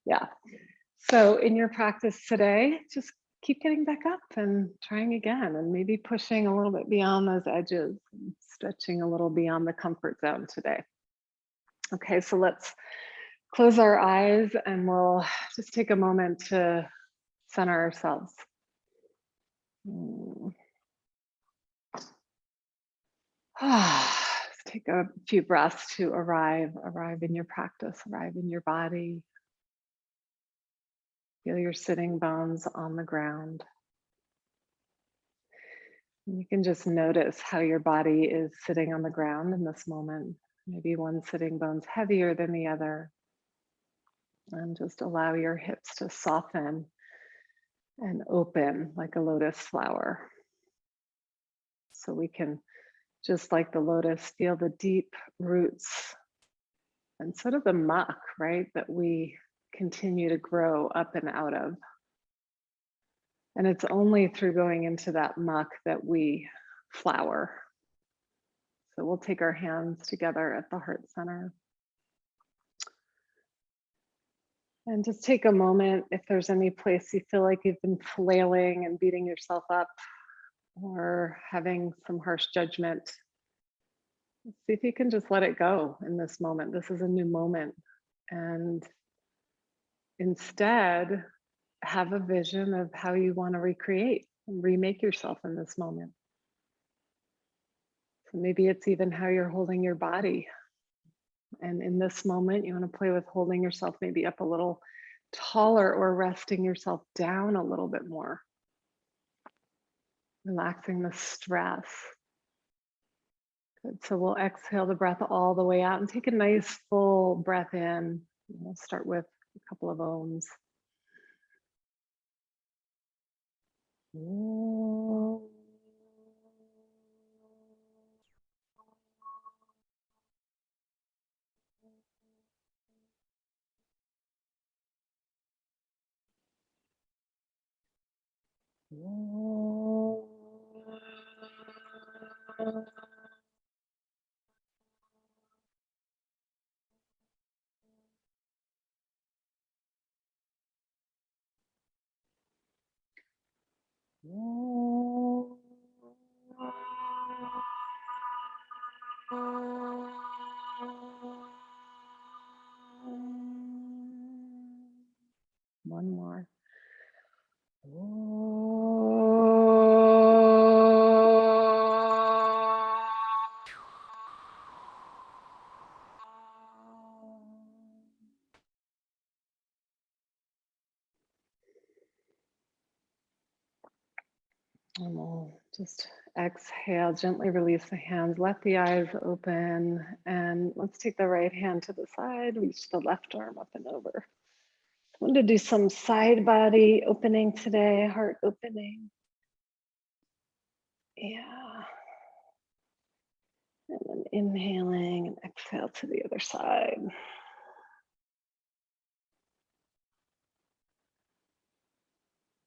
Yeah. So in your practice today, just keep getting back up and trying again, and maybe pushing a little bit beyond those edges, and stretching a little beyond the comfort zone today. Okay, so let's close our eyes and we'll just take a moment to center ourselves. Let's take a few breaths to arrive in your practice, arrive in your body. Feel your sitting bones on the ground. And you can just notice how your body is sitting on the ground in this moment. Maybe one sitting bone's heavier than the other. And just allow your hips to soften and open like a lotus flower. So we can, just like the lotus, feel the deep roots and sort of the muck, right, that we continue to grow up and out of. And it's only through going into that muck that we flower. So we'll take our hands together at the heart center. And just take a moment if there's any place you feel like you've been flailing and beating yourself up or having some harsh judgment. See if you can just let it go in this moment. This is a new moment. And instead, have a vision of how you want to recreate and remake yourself in this moment. So maybe it's even how you're holding your body. And in this moment, you want to play with holding yourself maybe up a little taller or resting yourself down a little bit more. Relaxing the stress. Good. So we'll exhale the breath all the way out and take a nice full breath in. We'll start with a couple of ohms. One more. And we'll just exhale, gently release the hands, let the eyes open, and let's take the right hand to the side, reach the left arm up and over. I want to do some side body opening today, heart opening. Yeah. And then inhaling and exhale to the other side.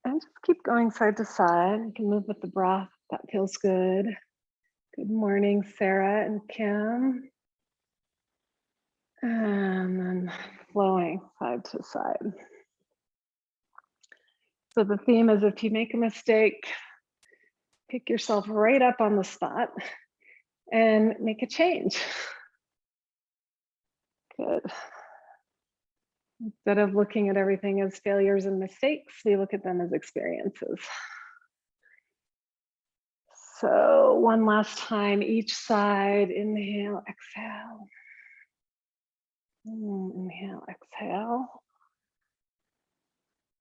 And just keep going side to side. You can move with the breath. That feels good. Good morning, Sarah and Kim. And then flowing side to side. So the theme is if you make a mistake, pick yourself right up on the spot and make a change. Good. Instead of looking at everything as failures and mistakes, we look at them as experiences. So one last time, each side, inhale, exhale. Inhale, exhale.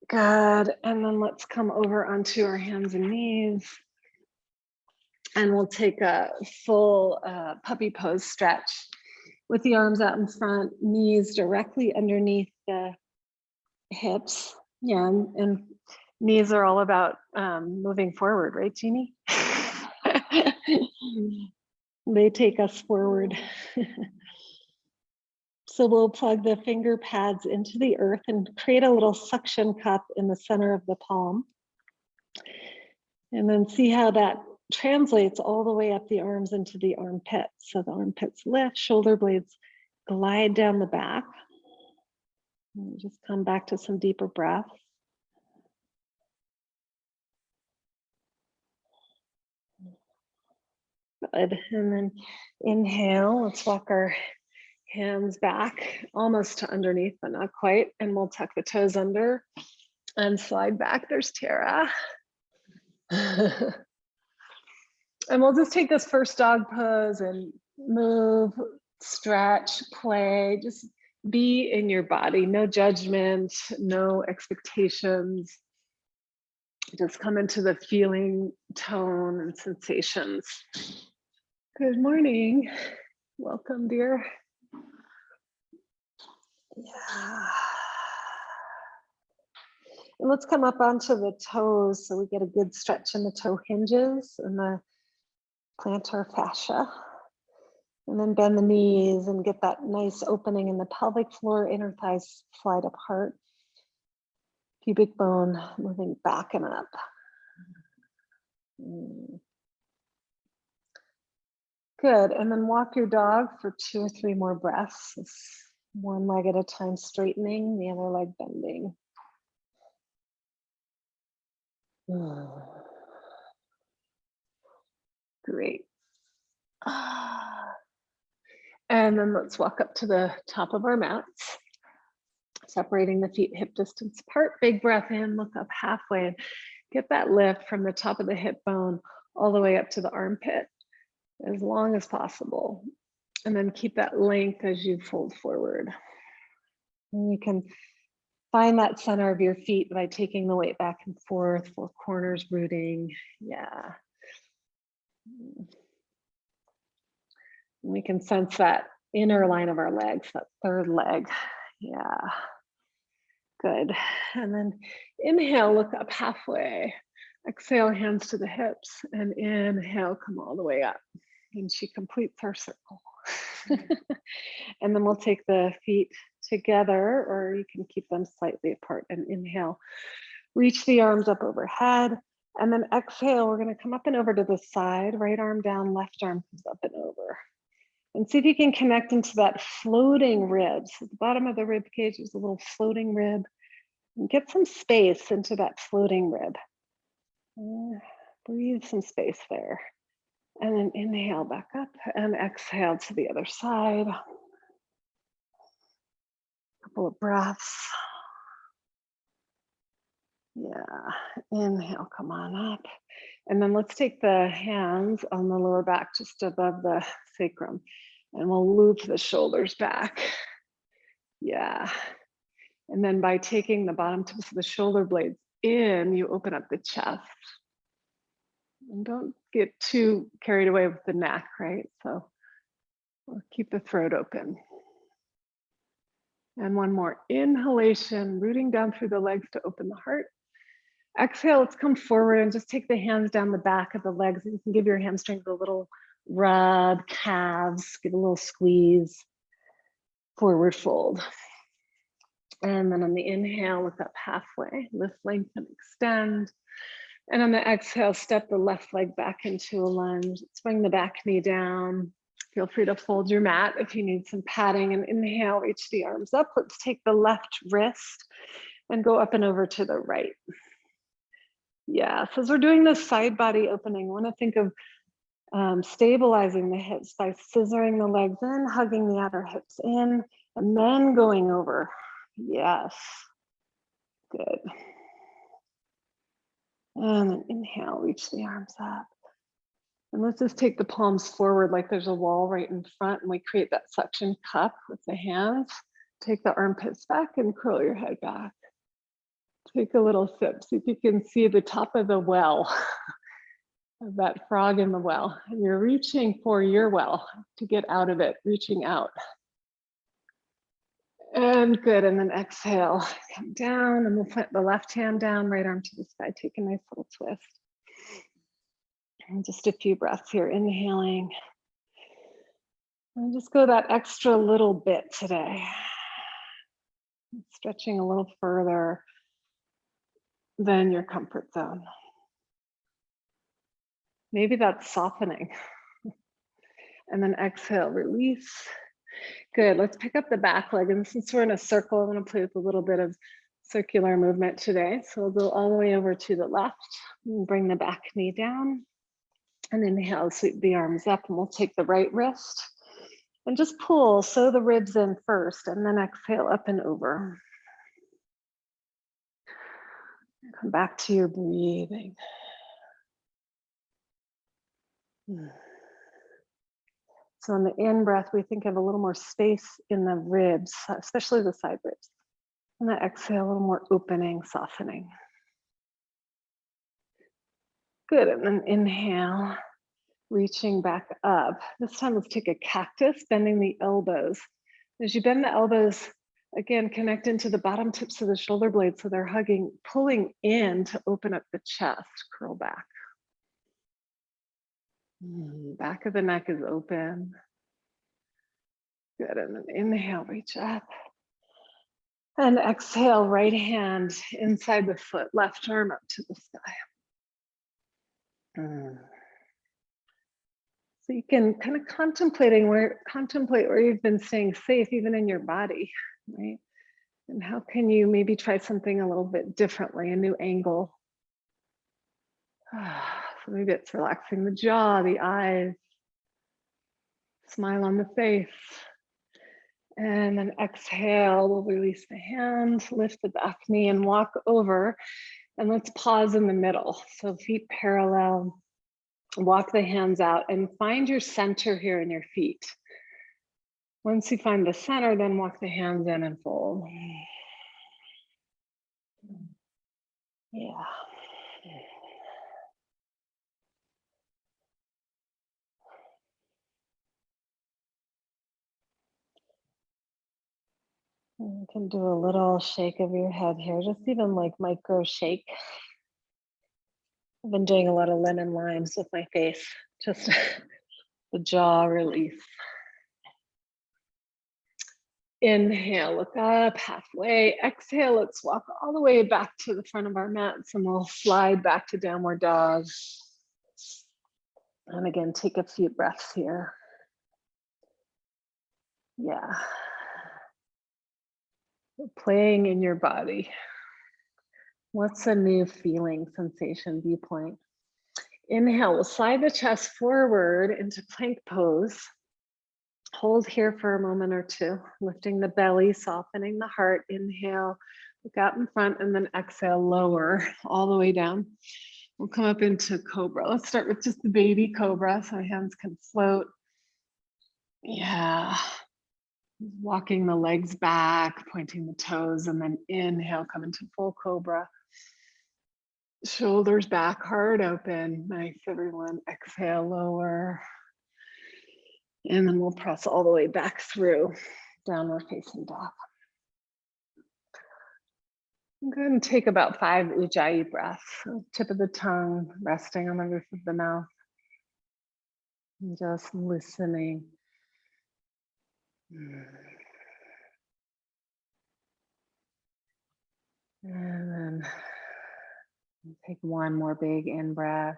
Good, and then let's come over onto our hands and knees. And we'll take a full puppy pose stretch with the arms out in front, knees directly underneath the hips. Yeah, and knees are all about moving forward, right, Jeannie? They take us forward. So we'll plug the finger pads into the earth and create a little suction cup in the center of the palm. And then see how that translates all the way up the arms into the armpits. So the armpits lift, shoulder blades glide down the back. And just come back to some deeper breaths. Good. And then inhale, let's walk our hands back almost to underneath, but not quite. And we'll tuck the toes under and slide back. There's Tara. And we'll just take this first dog pose and move, stretch, play, just be in your body. No judgment, no expectations. Just come into the feeling, tone, and sensations. Good morning. Welcome, dear. Yeah. And let's come up onto the toes so we get a good stretch in the toe hinges and the plantar fascia. And then bend the knees and get that nice opening in the pelvic floor, inner thighs slide apart. Pubic bone moving back and up. Good, and then walk your dog for 2 or 3 more breaths. One leg at a time straightening, the other leg bending. Great. And then let's walk up to the top of our mats. Separating the feet hip distance apart. Big breath in, look up halfway. And get that lift from the top of the hip bone all the way up to the armpit as long as possible. And then keep that length as you fold forward. And you can find that center of your feet by taking the weight back and forth, 4 corners rooting. Yeah. And we can sense that inner line of our legs, that third leg. Yeah. Good. And then inhale, look up halfway. Exhale, hands to the hips, and inhale, come all the way up. And she completes our circle. And then we'll take the feet together, or you can keep them slightly apart, and inhale. Reach the arms up overhead, and then exhale, we're gonna come up and over to the side, right arm down, left arm comes up and over. And see if you can connect into that floating rib. So at the bottom of the rib cage is a little floating rib. And get some space into that floating rib. Breathe some space there. And then inhale back up and exhale to the other side. Couple of breaths. Yeah, inhale, come on up. And then let's take the hands on the lower back just above the sacrum. And we'll loop the shoulders back. Yeah. And then by taking the bottom tips of the shoulder blades in, you open up the chest. And don't get too carried away with the neck, right? So we'll keep the throat open. And one more inhalation, rooting down through the legs to open the heart. Exhale, let's come forward and just take the hands down the back of the legs. You can give your hamstrings a little rub, calves, give a little squeeze, forward fold. And then on the inhale, look up halfway, lift, lengthen, extend. And on the exhale, step the left leg back into a lunge. Let's bring the back knee down. Feel free to fold your mat if you need some padding. And inhale, reach the arms up. Let's take the left wrist and go up and over to the right. Yeah, so as we're doing this side body opening, I want to think of stabilizing the hips by scissoring the legs in, hugging the outer hips in, and then going over. Yes, good. And then inhale, reach the arms up. And let's just take the palms forward like there's a wall right in front, and we create that suction cup with the hands. Take the armpits back and curl your head back. Take a little sip, see if you can see the top of the well, of that frog in the well. And you're reaching for your well to get out of it, reaching out. And good, and then exhale, come down, and we'll put the left hand down, right arm to the sky, take a nice little twist. And just a few breaths here, inhaling. And just go that extra little bit today. Stretching a little further than your comfort zone. Maybe that's softening. And then exhale, release. Good. Let's pick up the back leg. And since we're in a circle, I'm going to play with a little bit of circular movement today. So we'll go all the way over to the left and bring the back knee down. And inhale, sweep the arms up, and we'll take the right wrist and just pull, sew the ribs in first, and then exhale up and over. Come back to your breathing. So on the in-breath, we think of a little more space in the ribs, especially the side ribs. And the exhale, a little more opening, softening. Good, and then inhale, reaching back up. This time let's take a cactus, bending the elbows. As you bend the elbows, again, connect into the bottom tips of the shoulder blades so they're hugging, pulling in to open up the chest, curl back. Back of the neck is open. Good, and then inhale, reach up. And exhale, right hand inside the foot, left arm up to the sky. So you can kind of contemplate where you've been staying safe, even in your body, right? And how can you maybe try something a little bit differently, a new angle? So maybe it's relaxing the jaw, the eyes, smile on the face. And then exhale, we'll release the hand, lift the back knee and walk over. And let's pause in the middle. So feet parallel, walk the hands out and find your center here in your feet. Once you find the center, then walk the hands in and fold. Yeah. You can do a little shake of your head here, just even like micro shake. I've been doing a lot of lemon limes with my face, just the jaw release. Inhale, look up halfway. Exhale, let's walk all the way back to the front of our mats and we'll slide back to downward dog. And again, take a few breaths here. Yeah. Playing in your body. What's a new feeling, sensation, viewpoint? Inhale, we'll slide the chest forward into plank pose. Hold here for a moment or two, lifting the belly, softening the heart. Inhale, look out in front, and then exhale, lower all the way down. We'll come up into cobra. Let's start with just the baby cobra, so hands can float. Yeah. Walking the legs back, pointing the toes, and then inhale, come into full cobra. Shoulders back, heart open. Nice, everyone. Exhale, lower. And then we'll press all the way back through downward facing dog. I'm going to take about 5 ujjayi breaths. So tip of the tongue resting on the roof of the mouth. And just listening. And then take one more big in breath.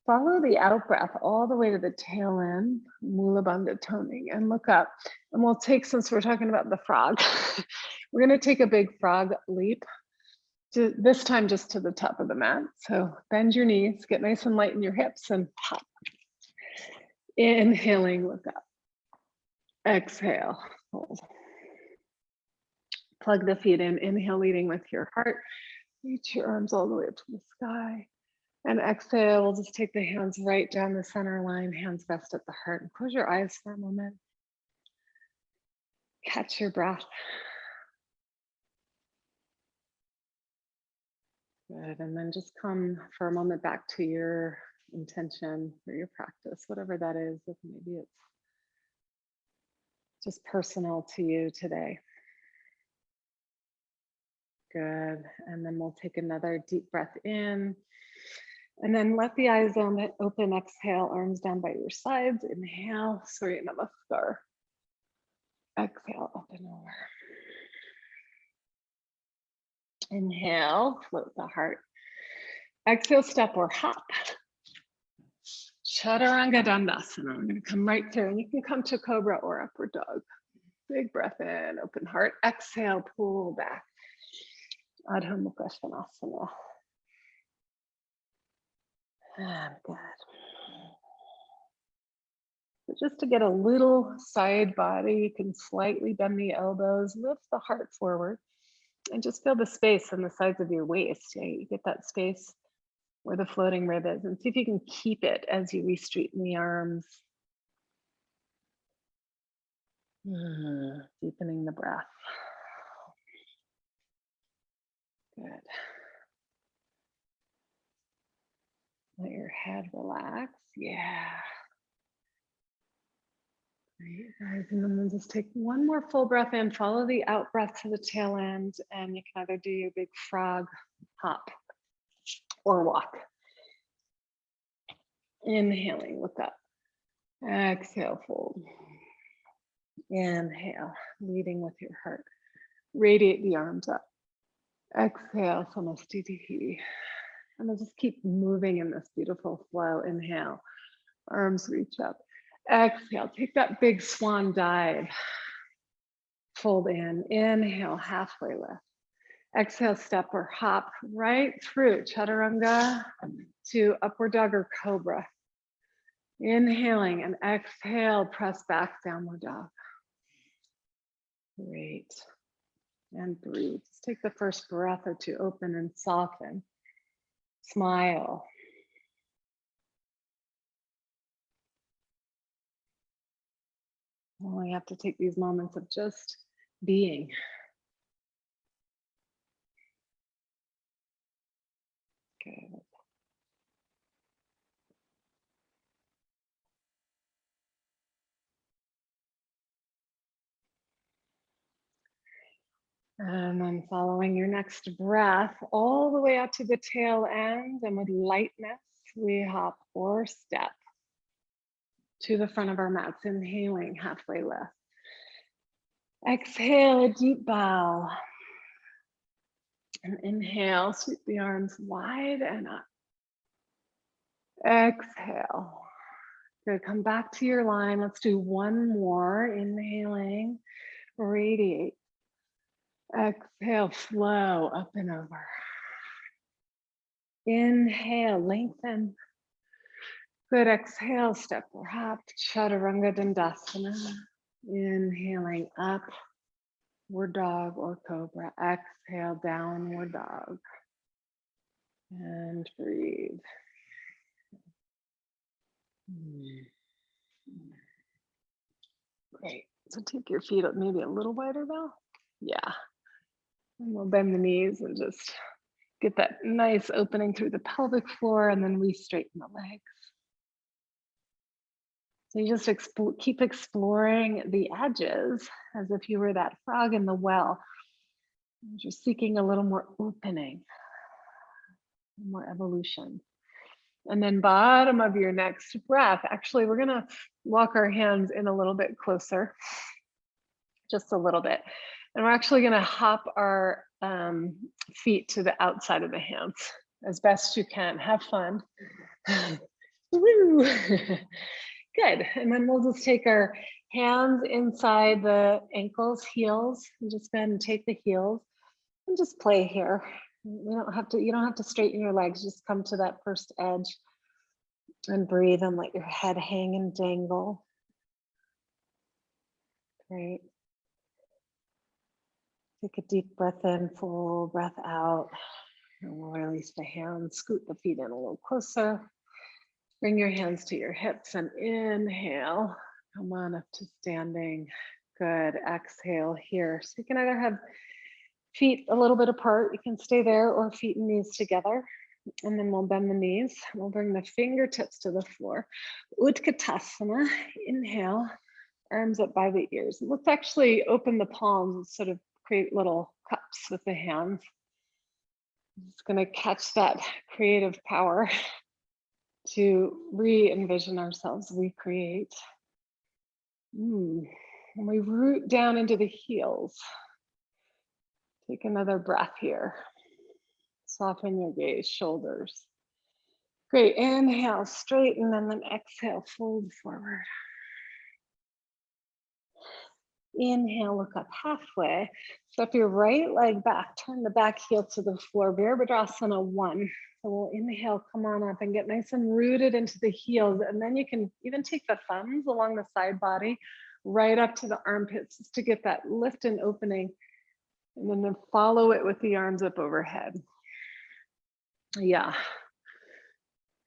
Follow the out breath all the way to the tail end, Mula Bandha toning, and look up. And we'll take, since we're talking about the frog, we're going to take a big frog leap, this time just to the top of the mat. So bend your knees, get nice and light in your hips, and pop. Inhaling, look up. Exhale, hold. Plug the feet in, inhale, leading with your heart. Reach your arms all the way up to the sky. And exhale, we'll just take the hands right down the center line, hands rest at the heart, and close your eyes for a moment. Catch your breath. Good, and then just come for a moment back to your intention for your practice, whatever that is, if maybe it's just personal to you today. Good, and then we'll take another deep breath in. And then let the eyes open, exhale, arms down by your sides. Inhale, Surya Namaskar. Exhale, up and over. Inhale, float the heart. Exhale, step or hop. Chaturanga Dandasana. We're going to come right through, and you can come to Cobra or Upward Dog. Big breath in, open heart. Exhale, pull back. Adho Mukha Svanasana. And good. So just to get a little side body, you can slightly bend the elbows, lift the heart forward, and just feel the space on the sides of your waist. Yeah, you get that space where the floating rib is, and see if you can keep it as you re-straighten the arms. Deepening the breath. Good. Let your head relax. Yeah. Great, guys. And then we'll just take one more full breath in, follow the out breath to the tail end, and you can either do your big frog hop or walk. Inhaling, look up. Exhale, fold. Inhale, leading with your heart. Radiate the arms up. Exhale, Samastitihi. And we'll just keep moving in this beautiful flow. Inhale, arms reach up. Exhale, take that big swan dive. Fold in. Inhale, halfway lift. Exhale, step or hop right through Chaturanga to Upward Dog or Cobra. Inhaling and exhale, press back, Downward Dog. Great. And breathe. Just take the first breath or two, open and soften. Smile. Only have to take these moments of just being. Good. And then following your next breath all the way out to the tail end, and with lightness, we hop or step to the front of our mats, inhaling, halfway lift. Exhale, a deep bow. And inhale, sweep the arms wide and up. Exhale. Good, come back to your line. Let's do one more. Inhaling, radiate. Exhale, flow up and over. Inhale, lengthen. Good, exhale, step or hop, Chaturanga Dandasana. Inhaling up, Upward Dog or Cobra. Exhale, Downward Dog. And breathe. Great, so take your feet up maybe a little wider now. Yeah, and we'll bend the knees and just get that nice opening through the pelvic floor, and then re-straighten the legs. So you just keep exploring the edges as if you were that frog in the well. You're seeking a little more opening, more evolution. And then bottom of your next breath, actually, we're gonna walk our hands in a little bit closer, just a little bit. And we're actually gonna hop our feet to the outside of the hands as best you can. Have fun. Woo. Good, and then we'll just take our hands inside the ankles, heels, and just bend and take the heels and just play here. You don't have to straighten your legs, just come to that first edge and breathe and let your head hang and dangle. Great. Take a deep breath in, full breath out. And we'll release the hands, scoot the feet in a little closer. Bring your hands to your hips and inhale. Come on up to standing. Good, exhale here. So you can either have feet a little bit apart, you can stay there, or feet and knees together. And then we'll bend the knees. We'll bring the fingertips to the floor. Utkatasana, inhale, arms up by the ears. Let's actually open the palms and sort of create little cups with the hands. I'm just gonna catch that creative power to re-envision ourselves, recreate. And we root down into the heels. Take another breath here. Soften your gaze, shoulders. Great, inhale, straighten, and then exhale, fold forward. Inhale, look up halfway. Step your right leg back, turn the back heel to the floor, Virabhadrasana 1. So we'll inhale, come on up and get nice and rooted into the heels. And then you can even take the thumbs along the side body, right up to the armpits, just to get that lift and opening. And then follow it with the arms up overhead. Yeah.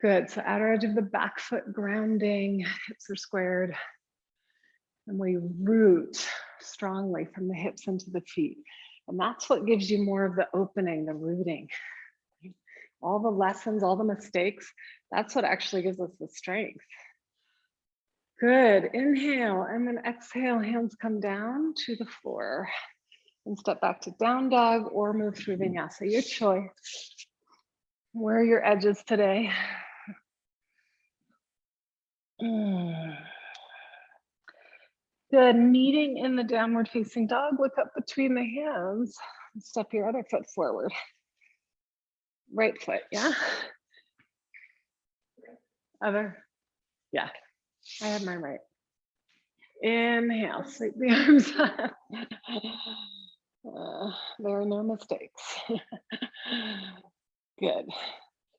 Good, so outer edge of the back foot grounding, hips are squared. And we root strongly from the hips into the feet. And that's what gives you more of the opening, the rooting. All the lessons, all the mistakes, that's what actually gives us the strength. Good, inhale, and then exhale, hands come down to the floor. And step back to down dog or move through Vinyasa, your choice. Where are your edges today? Good, meeting in the downward facing dog, look up between the hands, step your other foot forward. Right foot, yeah? Other, yeah, I have mine right. Inhale, sweep the arms up. There are no mistakes. Good.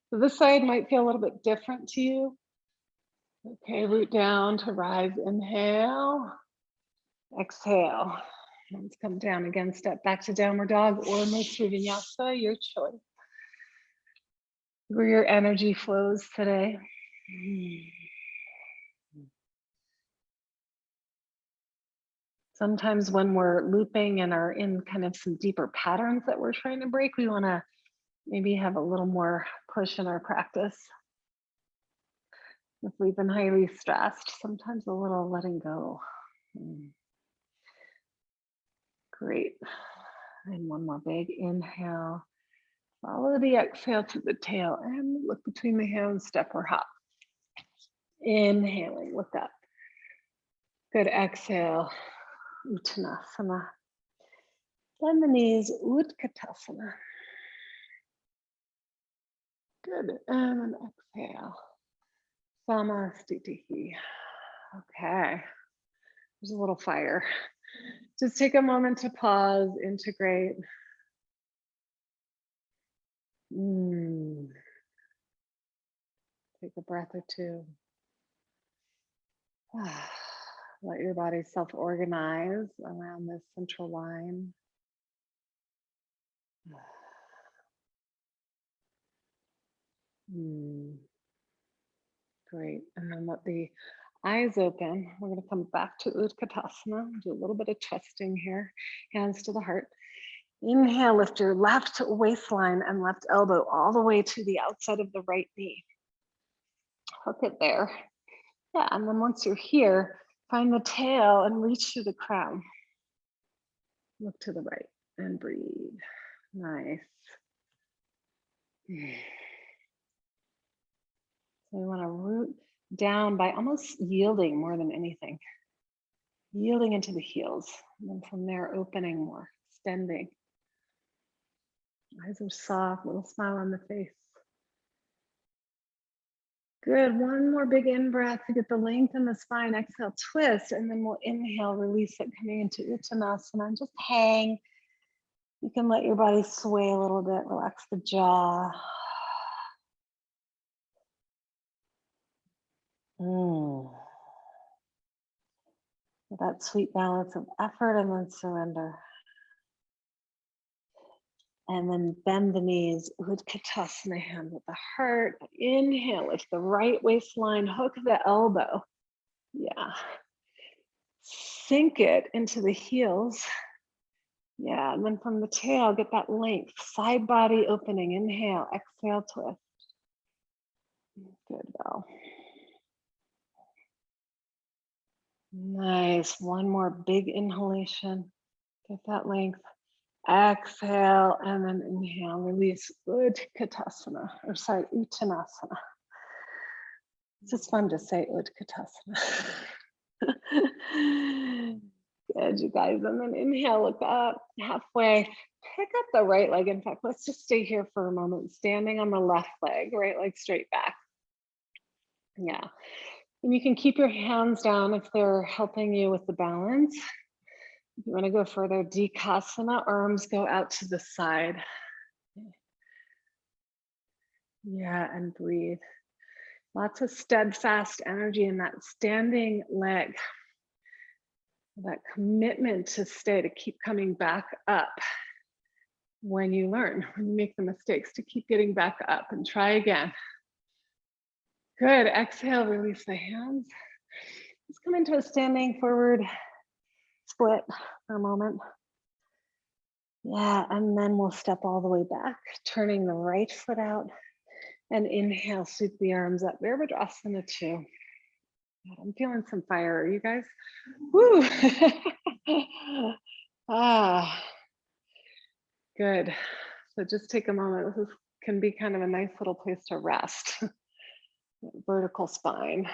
So this side might feel a little bit different to you. Okay, root down to rise, inhale. Exhale, hands come down again, step back to downward dog or move through Vinyasa, your choice. Where your energy flows today. Sometimes when we're looping and are in kind of some deeper patterns that we're trying to break, we want to maybe have a little more push in our practice. If we've been highly stressed, sometimes a little letting go. Great. And one more big inhale. Follow the exhale to the tail and look between the hands, step or hop. Inhaling, look up. Good, exhale, Uttanasana. Bend the knees, Utkatasana. Good, and then exhale. Samastitihi. Okay, there's a little fire. Just take a moment to pause, integrate. Take a breath or two. Let your body self-organize around this central line. Great, and then let the eyes open. We're going to come back to Utkatasana, do a little bit of twisting here, hands to the heart. Inhale, lift your left waistline and left elbow all the way to the outside of the right knee. Hook it there. Yeah, and then once you're here, find the tail and reach to the crown. Look to the right and breathe. Nice. So we want to root down by almost yielding more than anything. Yielding into the heels. And then from there, opening more, extending. Eyes are soft, little smile on the face. Good, one more big in-breath to get the length in the spine. Exhale, twist, and then we'll inhale, release it, coming into Uttanasana, and just hang. You can let your body sway a little bit, relax the jaw. That sweet balance of effort and then surrender. And then bend the knees, Utkatasana, hand at the heart. Inhale, lift the right waistline, hook the elbow. Yeah. Sink it into the heels. Yeah, and then from the tail, get that length, side body opening. Inhale, exhale, twist. Good, go. Nice, one more big inhalation. Get that length. Exhale, and then inhale, release, Utkatasana, or sorry, Uttanasana. It's just fun to say Utkatasana. Good, you guys, and then inhale, look up, halfway, pick up the right leg. In fact, let's just stay here for a moment, standing on the left leg, right leg straight back. Yeah. And you can keep your hands down if they're helping you with the balance. If you want to go further, Dikasana, arms go out to the side. Yeah, and breathe. Lots of steadfast energy in that standing leg. That commitment to stay, to keep coming back up when you learn, when you make the mistakes, to keep getting back up and try again. Good, exhale, release the hands. Let's come into a standing forward split for a moment. Yeah, and then we'll step all the way back, turning the right foot out, and inhale, sweep the arms up, Virabhadrasana 2. I'm feeling some fire, are you guys? Woo! Good. So just take a moment. This can be kind of a nice little place to rest. Vertical spine.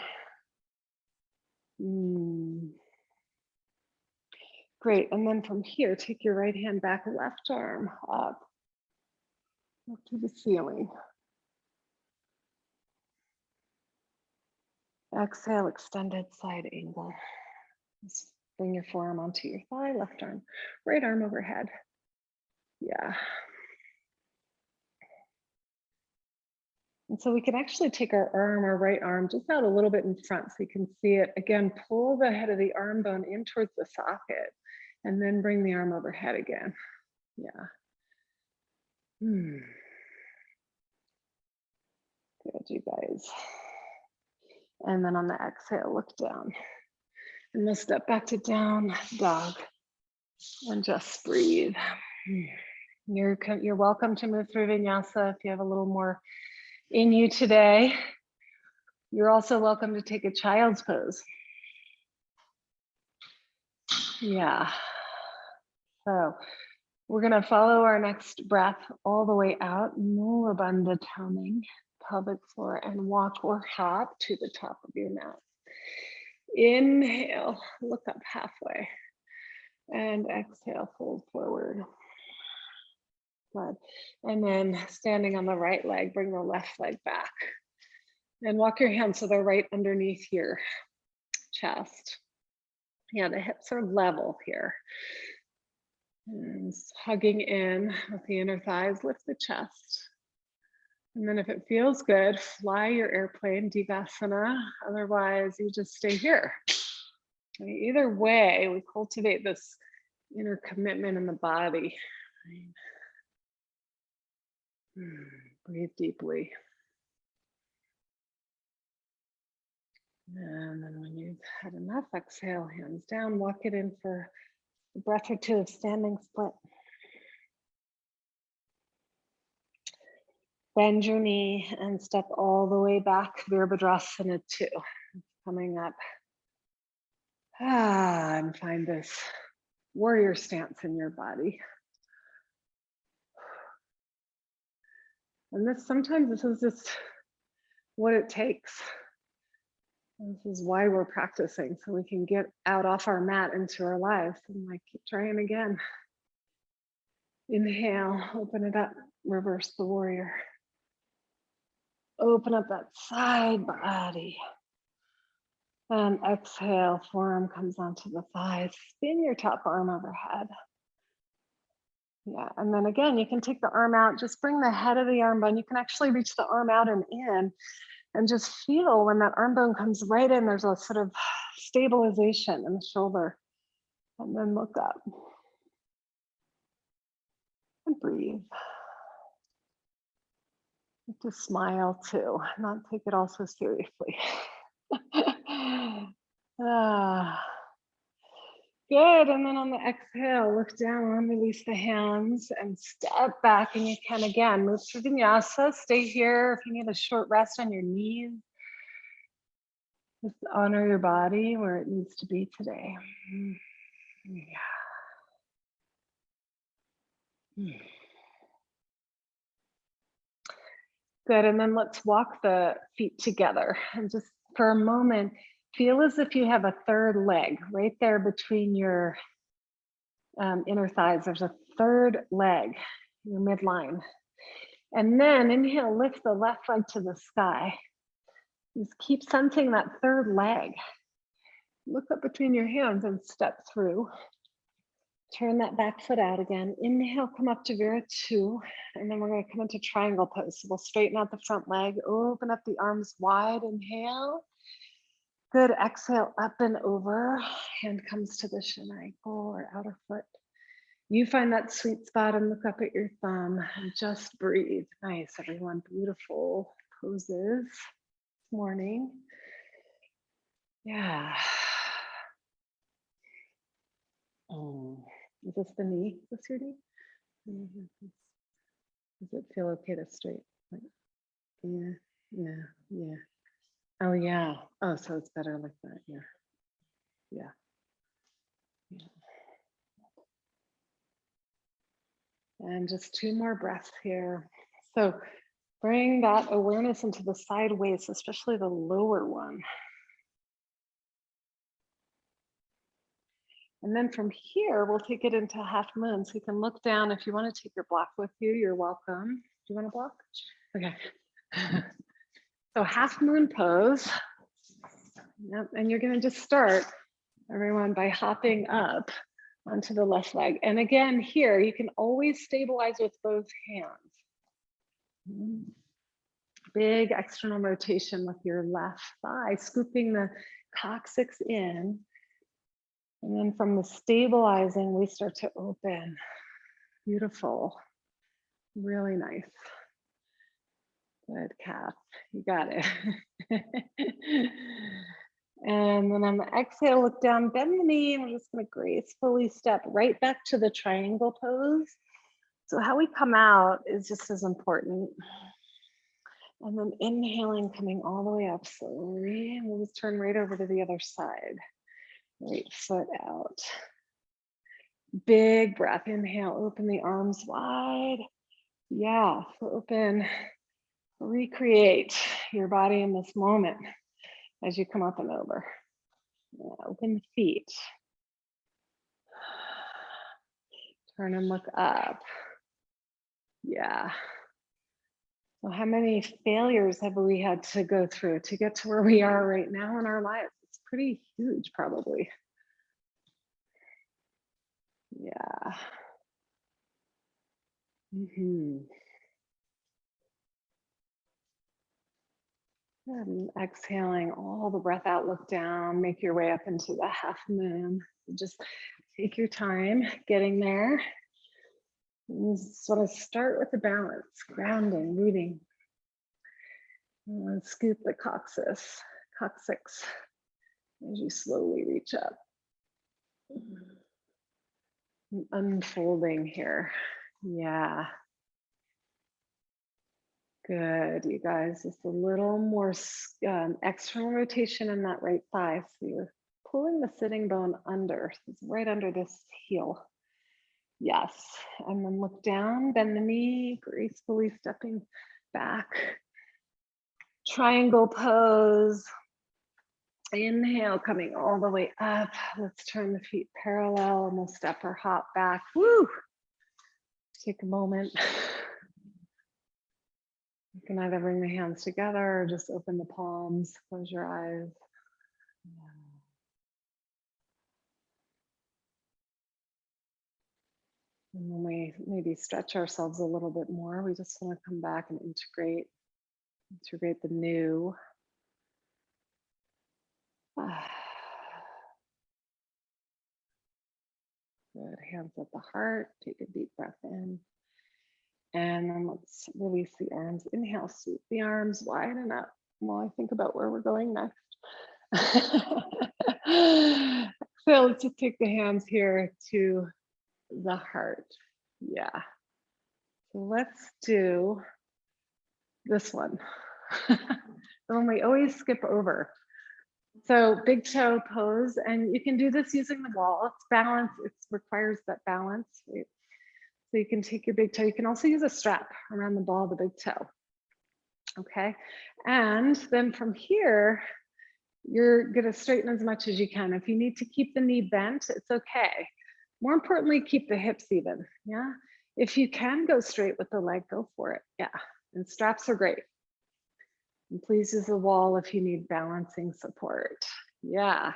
Great. And then from here, take your right hand back, left arm up to the ceiling. Exhale, extended side angle. Just bring your forearm onto your thigh, left arm, right arm overhead. Yeah. And so we can actually take our right arm, just out a little bit in front so you can see it. Again, pull the head of the arm bone in towards the socket and then bring the arm overhead again. Yeah. Good, you guys. And then on the exhale, look down. And we'll step back to down dog and just breathe. You're welcome to move through Vinyasa if you have a little more in you today. You're also welcome to take a child's pose. Yeah. So we're going to follow our next breath all the way out, Mula Bandha toning, pelvic floor, and walk or hop to the top of your mat. Inhale, look up halfway, and exhale, fold forward. Good. And then standing on the right leg, bring the left leg back. And walk your hands so they're right underneath your chest. Yeah, the hips are level here. And hugging in with the inner thighs, lift the chest. And then if it feels good, fly your airplane, Divasana. Otherwise, you just stay here. Either way, we cultivate this inner commitment in the body. Breathe deeply. And then when you've had enough, exhale, hands down, walk it in for a breath or two of standing split. Bend your knee and step all the way back, Virabhadrasana 2. Coming up. And find this warrior stance in your body. And sometimes this is just what it takes. This is why we're practicing, so we can get out off our mat into our lives. And keep trying again. Inhale, open it up, reverse the warrior. Open up that side body. And exhale, forearm comes onto the thighs. Spin your top arm overhead. Yeah, and then again, you can take the arm out, just bring the head of the arm bone. You can actually reach the arm out and in, and just feel when that arm bone comes right in, there's a sort of stabilization in the shoulder. And then look up. And breathe. Just smile too, not take it all so seriously. Good, and then on the exhale, look down, release the hands and step back, and you can again move through Vinyasa. Stay here if you need a short rest on your knees. Just honor your body where it needs to be today. Good, and then let's walk the feet together and just for a moment, feel as if you have a third leg right there between your inner thighs. There's a third leg, your midline. And then inhale, lift the left leg to the sky. Just keep sensing that third leg. Look up between your hands and step through. Turn that back foot out again. Inhale, come up to Vera 2, and then we're going to come into triangle pose. So we'll straighten out the front leg, open up the arms wide, inhale. Good, exhale, up and over. Hand comes to the shin ankle or outer foot. You find that sweet spot and look up at your thumb and just breathe. Nice, everyone, beautiful poses this morning. Yeah. Is this the knee? Is this your knee? Does it feel okay to straight? Yeah. Oh, yeah. Oh, so it's better like that. Yeah. And just 2 more breaths here. So bring that awareness into the side waist, especially the lower one. And then from here, we'll take it into half moon. So you can look down. If you want to take your block with you, you're welcome. Do you want a block? Okay. So half moon pose. Yep. And you're going to just start, everyone, by hopping up onto the left leg. And again, here, you can always stabilize with both hands. Big external rotation with your left thigh, scooping the coccyx in. And then from the stabilizing, we start to open. Beautiful. Really nice. Good, calf. You got it. And then on the exhale, look down, bend the knee, and we're just going to gracefully step right back to the triangle pose. So how we come out is just as important. And then inhaling, coming all the way up slowly, and we'll just turn right over to the other side. Right foot out. Big breath, inhale, open the arms wide. Yeah, open, recreate your body in this moment as you come up and over. Yeah, open the feet. Turn and look up. Yeah. So how many failures have we had to go through to get to where we are right now in our lives? It's pretty huge, probably. Yeah. And exhaling all the breath out, look down, make your way up into the half moon. Just take your time getting there. You just want to start with the balance, grounding, rooting. And scoop the coccyx as you slowly reach up. Unfolding here. Yeah. Good, you guys. Just a little more external rotation in that right thigh. So you're pulling the sitting bone under, it's right under this heel. Yes, and then look down, bend the knee, gracefully stepping back. Triangle pose. Inhale, coming all the way up. Let's turn the feet parallel and we'll step or hop back. Woo! Take a moment. You can either bring the hands together or just open the palms, close your eyes. And when we maybe stretch ourselves a little bit more, we just want to come back and integrate the new. Good, hands at the heart, take a deep breath in. And then let's release the arms. Inhale, sweep the arms wide and up while I think about where we're going next. Exhale, let's just take the hands here to the heart. Yeah. So let's do this one. The one we always skip over. So big toe pose, and you can do this using the wall. It's balance, it requires that balance. Right? So you can take your big toe. You can also use a strap around the ball of the big toe. Okay, and then from here, you're gonna straighten as much as you can. If you need to keep the knee bent, it's okay. More importantly, keep the hips even, yeah? If you can go straight with the leg, go for it, yeah. And straps are great. And please use the wall if you need balancing support. Yeah,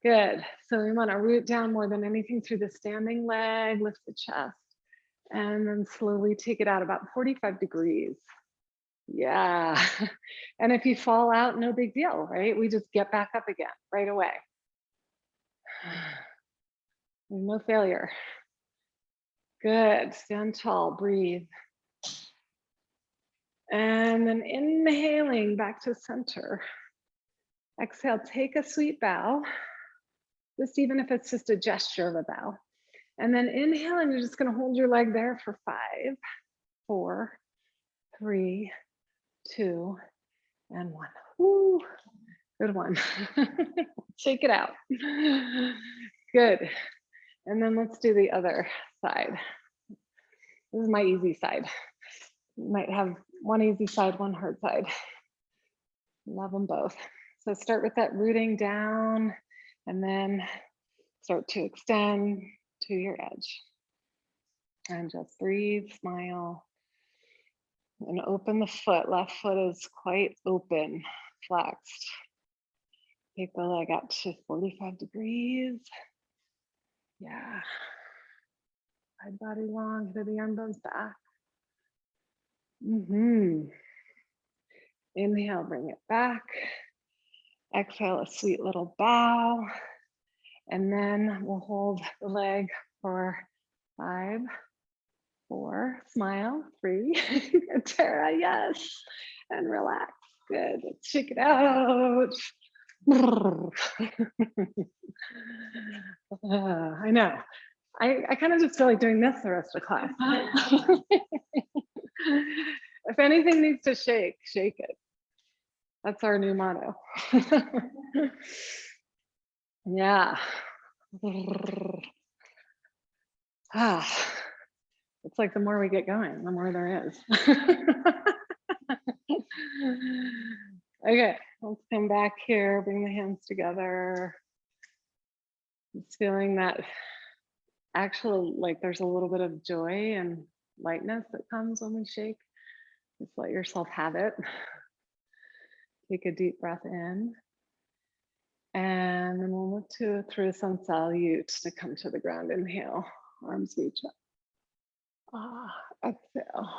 good. So we want to root down more than anything through the standing leg, lift the chest, and then slowly take it out about 45 degrees. Yeah. And if you fall out, no big deal, right? We just get back up again right away. No failure. Good. Stand tall, breathe. And then inhaling back to center. Exhale, take a sweet bow. Just even if it's just a gesture of a bow. And then inhale, and you're just going to hold your leg there for 5, 4, 3, 2, and 1. Woo. Good one. Shake it out. Good. And then let's do the other side. This is my easy side. You might have one easy side, one hard side. Love them both. So start with that rooting down and then start to extend to your edge. And just breathe, smile, and open the foot. Left foot is quite open, flexed. Take the leg up to 45 degrees. Yeah. Side body long, hit the arm bones back. Inhale, bring it back. Exhale, a sweet little bow. And then we'll hold the leg for 5, 4, smile, 3, Tara, yes, and relax. Good, let's shake it out. I know. I kind of just feel like doing this the rest of class. If anything needs to shake, shake it. That's our new motto. Yeah. It's like the more we get going, the more there is. Okay, let's come back here, bring the hands together. Just feeling that actual, like there's a little bit of joy and lightness that comes when we shake. Just let yourself have it. Take a deep breath in. And then we'll look to through sun salute to come to the ground. Inhale, arms reach up. Exhale.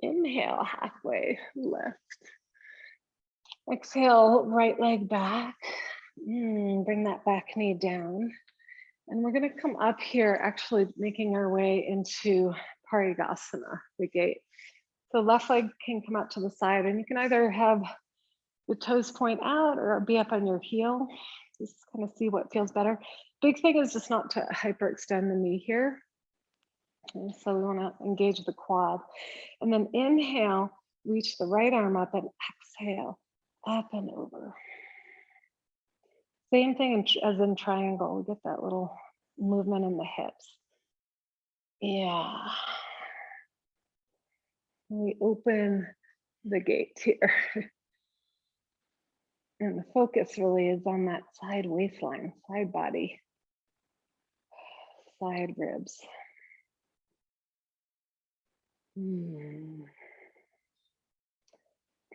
Inhale, halfway lift. Exhale, right leg back. Bring that back knee down. And we're going to come up here, actually making our way into Parigasana, the gate. So left leg can come out to the side, and you can either have the toes point out or be up on your heel. Just kind of see what feels better. Big thing is just not to hyperextend the knee here. And so we want to engage the quad. And then inhale, reach the right arm up, and exhale, up and over. Same thing as in triangle. We get that little movement in the hips. Yeah. We open the gate here. And the focus really is on that side waistline, side body, side ribs.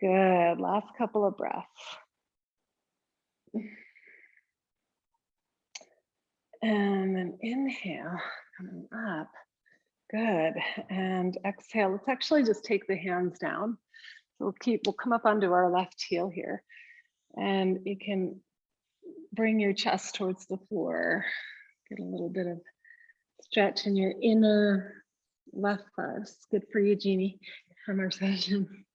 Good, last couple of breaths. And then inhale, coming up. Good, and exhale. Let's actually just take the hands down. So we'll come up onto our left heel here. And you can bring your chest towards the floor. Get a little bit of stretch in your inner left thighs. Good for you, Jeannie, from our session.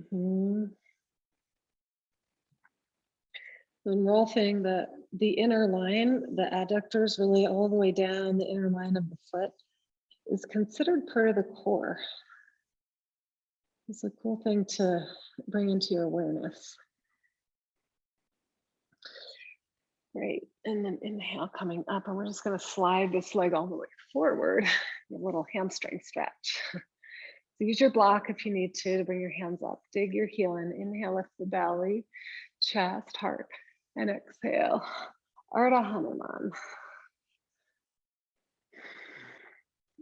When rolling the inner line, the adductors really all the way down the inner line of the foot is considered part of the core. It's a cool thing to bring into your awareness. Great, and then inhale coming up, and we're just gonna slide this leg all the way forward, a little hamstring stretch. So use your block if you need to bring your hands up. Dig your heel in, inhale, lift the belly, chest, heart, and exhale, Ardha Hanuman.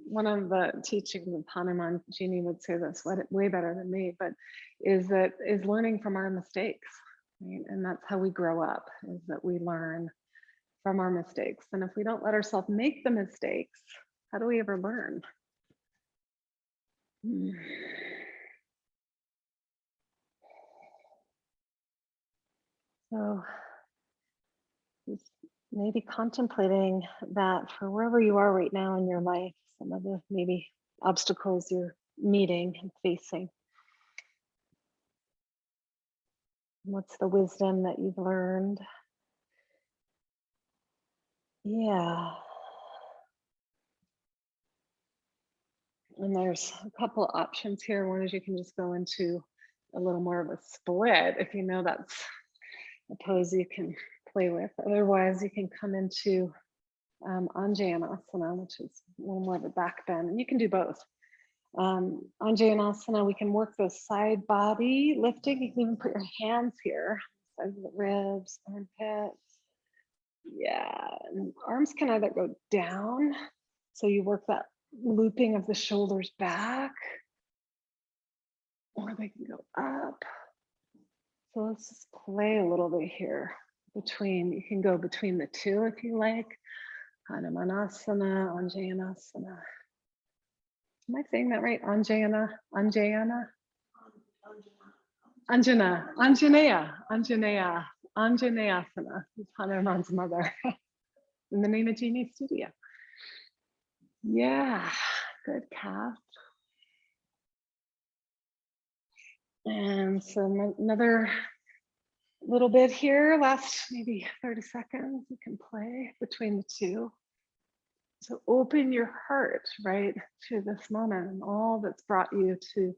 one of the teachings of Hanuman, Jeannie would say this way better than me, but is learning from our mistakes, right? And that's how we grow up, is that we learn from our mistakes. And if we don't let ourselves make the mistakes, how do we ever learn? So just maybe contemplating that for wherever you are right now in your life, some of the maybe obstacles you're meeting and facing. What's the wisdom that you've learned? Yeah. And there's a couple options here. One is you can just go into a little more of a split if you know that's a pose you can play with. Otherwise, you can come into Anjayanasana, which is a little more of a back bend, and you can do both. Anjayanasana, we can work the side body lifting. You can even put your hands here, sides of the ribs, armpits. Yeah, and arms can either go down, so you work that looping of the shoulders back, or they can go up. So let's just play a little bit here between, you can go between the two if you like. Hanumanasana, Anjayanasana. Am I saying that right? Anjayana? Anjayana? Anjaneyasana is Hanuman's mother in the name of Jeannie's studio. Yeah, good calf. And so another little bit here, last maybe 30 seconds, you can play between the two. So open your heart, right, to this moment and all that's brought you to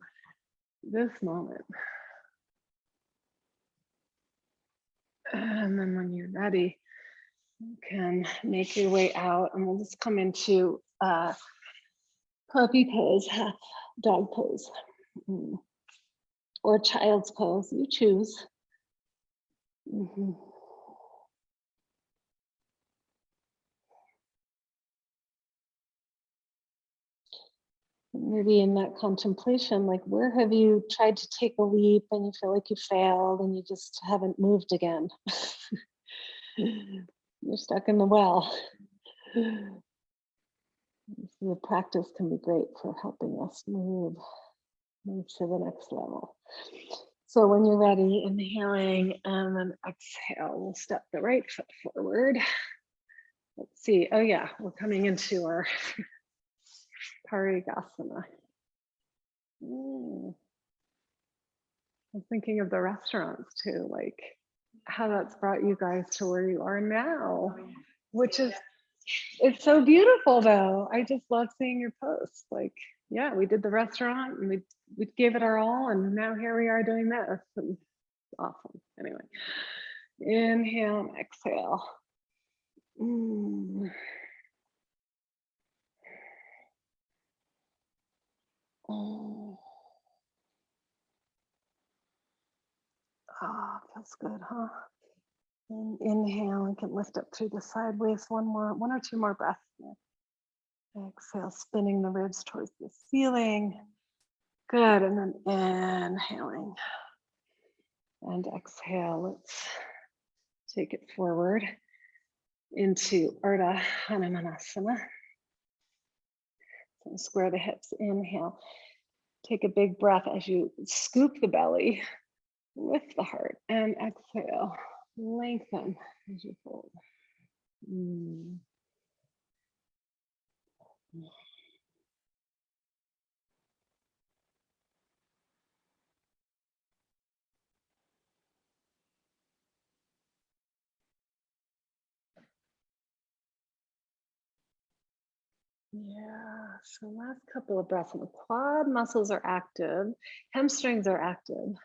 this moment. And then when you're ready, you can make your way out, and we'll just come into puppy pose, half dog pose, or child's pose, you choose. Maybe in that contemplation, like where have you tried to take a leap and you feel like you failed and you just haven't moved again? You're stuck in the well. The practice can be great for helping us move to the next level. So when you're ready, inhaling and then exhale, we'll step the right foot forward. Let's see. Oh yeah, we're coming into our Parigasana. I'm thinking of the restaurants too, like how that's brought you guys to where you are now, which is, it's so beautiful though. I just love seeing your posts. Like, yeah, we did the restaurant and we gave it our all, and now here we are doing this. And awesome. Anyway, inhale and exhale. Oh, feels good, huh? And inhale and can lift up through the sideways. One or two more breaths. Exhale, spinning the ribs towards the ceiling. Good, and then inhaling and exhale. Let's take it forward into Ardha Hanumanasana. So square the hips, inhale. Take a big breath as you scoop the belly, lift the heart, and exhale. Lengthen as you fold. Yeah, so last couple of breaths, and the quad muscles are active, hamstrings are active.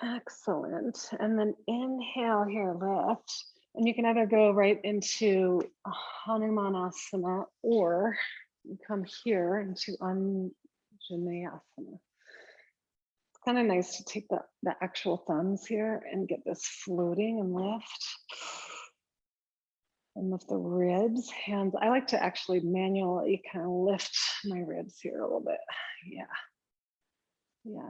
Excellent. And then inhale here, lift. And you can either go right into Hanumanasana or you come here into Anjaneyasana. It's kind of nice to take the actual thumbs here and get this floating and lift. And lift the ribs, hands. I like to actually manually kind of lift my ribs here a little bit. Yeah. Yeah.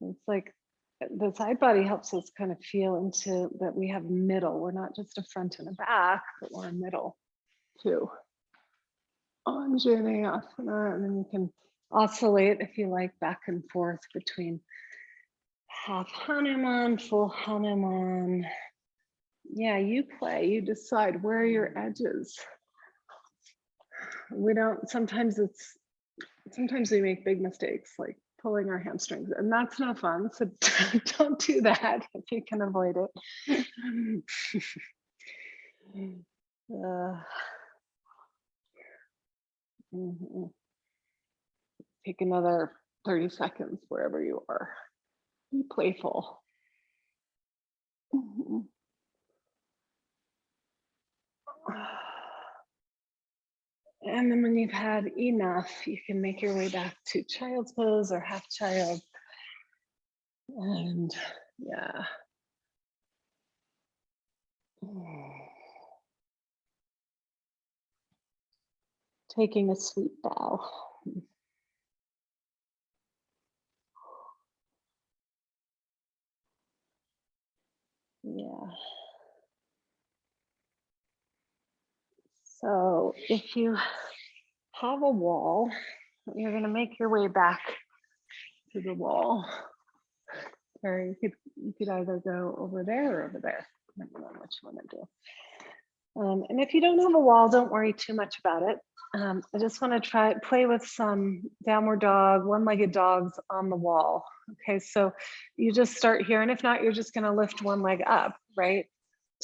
It's like the side body helps us kind of feel into that we have middle. We're not just a front and a back, but we're a middle too. Vinyasa, and then you can oscillate if you like back and forth between half Hanuman, full Hanuman. Yeah, you play, you decide where are your edges. We don't, sometimes we make big mistakes like pulling our hamstrings, and that's no fun. So don't do that if you can avoid it. Take another 30 seconds wherever you are. Be playful. And then when you've had enough, you can make your way back to child's pose or half child. And yeah. Taking a sweet bow. Yeah. So if you have a wall, you're going to make your way back to the wall. Or you could either go over there or over there, depending on what you want to do. And if you don't have a wall, don't worry too much about it. I just want to play with some downward dog, one-legged dogs on the wall. Okay, so you just start here, and if not, you're just going to lift one leg up, right?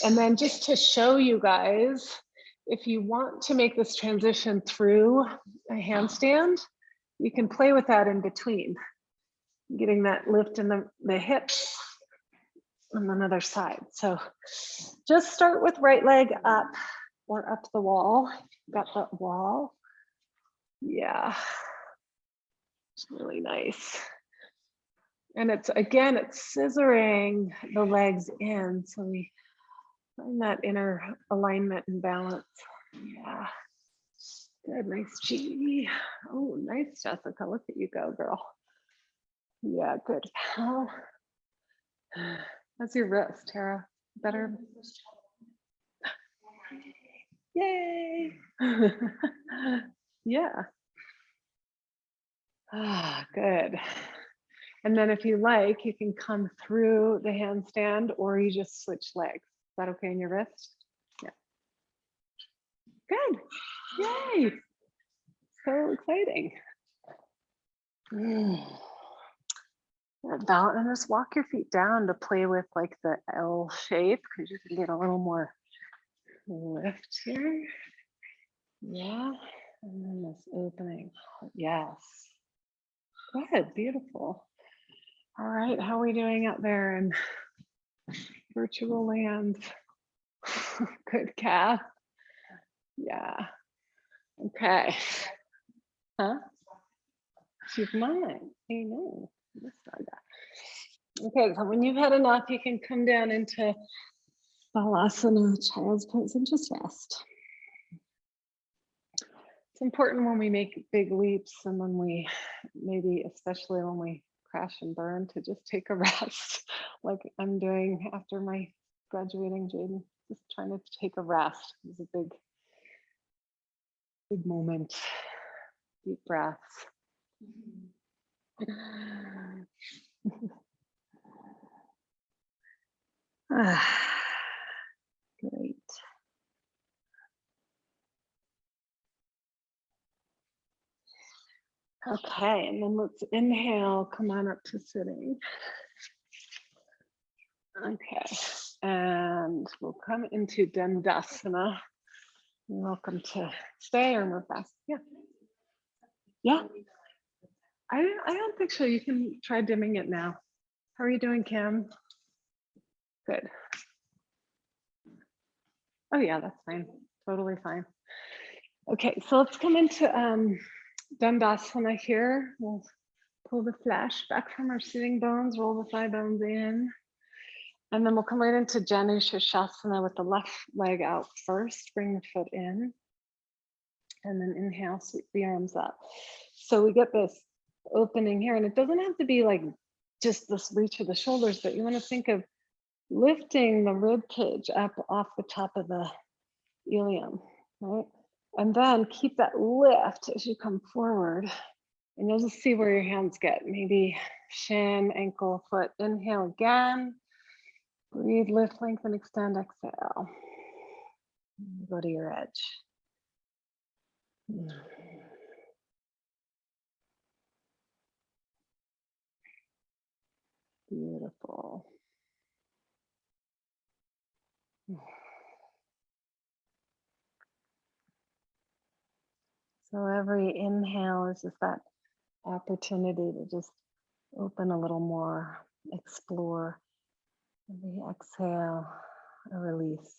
And then just to show you guys, if you want to make this transition through a handstand, you can play with that in between, getting that lift in the hips on another side. So just start with right leg up or up the wall. Got that wall. Yeah, it's really nice. And it's scissoring the legs in, so we find that inner alignment and balance. Yeah, good, nice G. Oh, nice, Jessica, look at you go, girl. Yeah, good. How's your wrist, Tara? Better? Yay! Yeah. Ah, good. And then if you like, you can come through the handstand or you just switch legs. Is that okay in your wrist? Yeah. Good. Yay. So exciting. And just walk your feet down to play with like the L shape because you can get a little more lift here. Yeah. And then this opening. Yes. Good. Beautiful. All right. How are we doing out there in virtual land? Good, Kath. Yeah. Okay. Huh? She's mine. I know. Okay, so when you've had enough, you can come down into Balasana, child's pose, and just rest. It's important when we make big leaps and when we, maybe especially when we crash and burn, to just take a rest, like I'm doing after my graduating, Jaden. Just trying to take a rest. It was a big moment. Deep breaths. Great. Okay, and then let's inhale, come on up to sitting. Okay, and we'll come into Dandasana. You're welcome to stay or move fast. Yeah. Yeah. I don't think so. You can try dimming it now. How are you doing, Kim? Good. Oh yeah, that's fine. Totally fine. Okay, so let's come into Dandasana here. We'll pull the flesh back from our sitting bones, roll the thigh bones in. And then we'll come right into Janu Shirshasana with the left leg out first. Bring the foot in. And then inhale, sweep the arms up. So we get this opening here. And it doesn't have to be like just this reach of the shoulders, but you want to think of lifting the rib cage up off the top of the ilium, right? And then keep that lift as you come forward. And you'll just see where your hands get. Maybe shin, ankle, foot. Inhale again. Breathe, lift, lengthen, extend, exhale. Go to your edge. Beautiful. So every inhale is just that opportunity to just open a little more, explore. Every exhale, a release.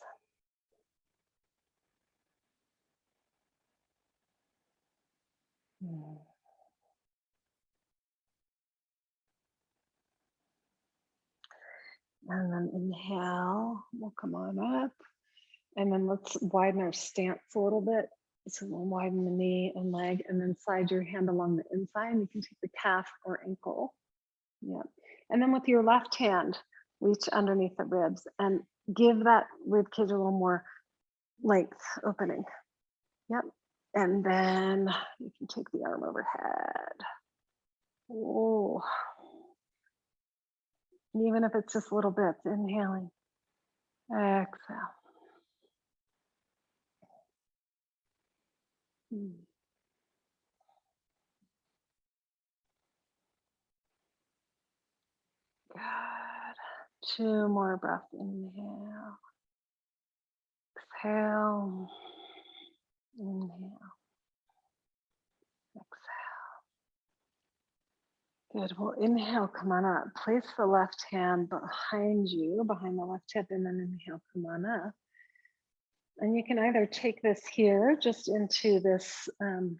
And then inhale, we'll come on up. And then let's widen our stance a little bit. So we'll widen the knee and leg, and then slide your hand along the inside. You can take the calf or ankle. Yep. And then with your left hand, reach underneath the ribs and give that rib cage a little more length opening. Yep. And then you can take the arm overhead. Oh. Even if it's just little bits, inhaling, exhale. Good. 2 more breaths. Inhale. Exhale. Inhale. Exhale. Good. Well, inhale, come on up. Place the left hand behind you, behind the left hip, and then inhale, come on up. And you can either take this here just into this, I